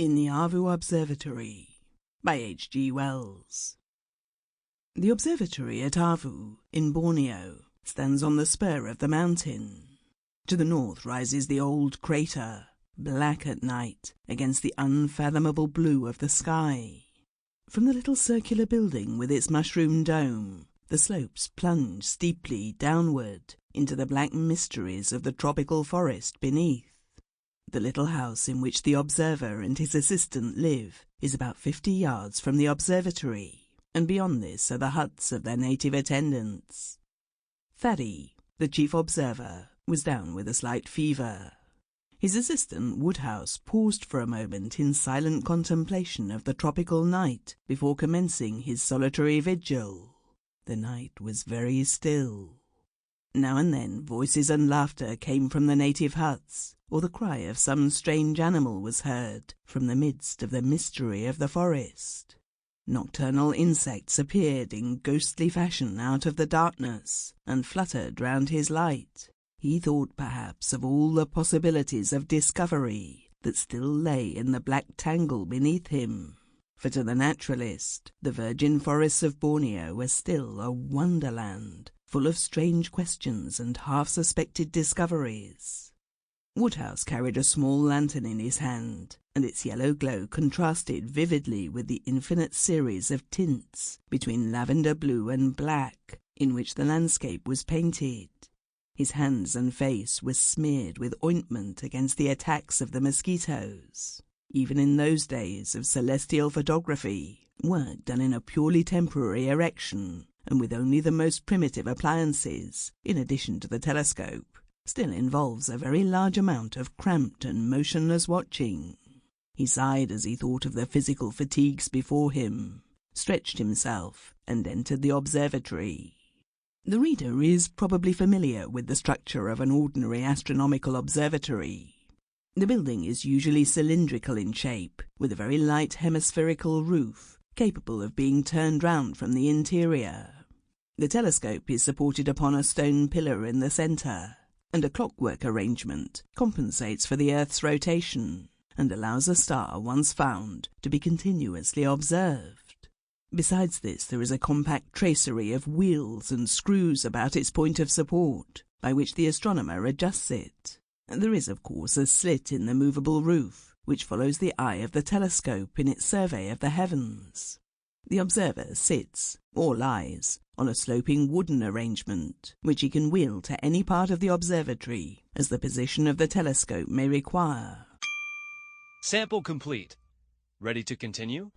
in the Avu Observatory by H.G. Wells. The observatory at Avu, in Borneo, stands on the spur of the mountain. To the north rises the old crater, black at night against the unfathomable blue of the sky. From the little circular building with its mushroom dome, the slopes plunge steeply downward into the black mysteries of the tropical forest beneath. The little house in which the observer and his assistant live is about 50 yards from the observatory, and beyond this are the huts of their native attendants. Thady, the chief observer, was down with a slight fever. His assistant, Woodhouse, paused for a moment in silent contemplation of the tropical night before commencing his solitary vigil. The night was very still. Now and then voices and laughter came from the native huts, or the cry of some strange animal was heard from the midst of the mystery of the forest. Nocturnal insects appeared in ghostly fashion out of the darkness and fluttered round his light. He thought perhaps of all the possibilities of discovery that still lay in the black tangle beneath him. For to the naturalist, the virgin forests of Borneo were still a wonderland, full of strange questions and half-suspected discoveries. Woodhouse carried a small lantern in his hand, and its yellow glow contrasted vividly with the infinite series of tints between lavender blue and black in which the landscape was painted. His hands and face were smeared with ointment against the attacks of the mosquitoes. Even in those days of celestial photography, work done in a purely temporary erection, and with only the most primitive appliances, in addition to the telescope, still involves a very large amount of cramped and motionless watching. He sighed as he thought of the physical fatigues before him, stretched himself, and entered the observatory. The reader is probably familiar with the structure of an ordinary astronomical observatory. The building is usually cylindrical in shape, with a very light hemispherical roof, capable of being turned round from the interior. The telescope is supported upon a stone pillar in the centre, and a clockwork arrangement compensates for the Earth's rotation, and allows a star once found to be continuously observed. Besides this, there is a compact tracery of wheels and screws about its point of support, by which the astronomer adjusts it. There is, of course, a slit in the movable roof, which follows the eye of the telescope in its survey of the heavens. The observer sits, or lies, on a sloping wooden arrangement, which he can wheel to any part of the observatory, as the position of the telescope may require. Sample complete. Ready to continue?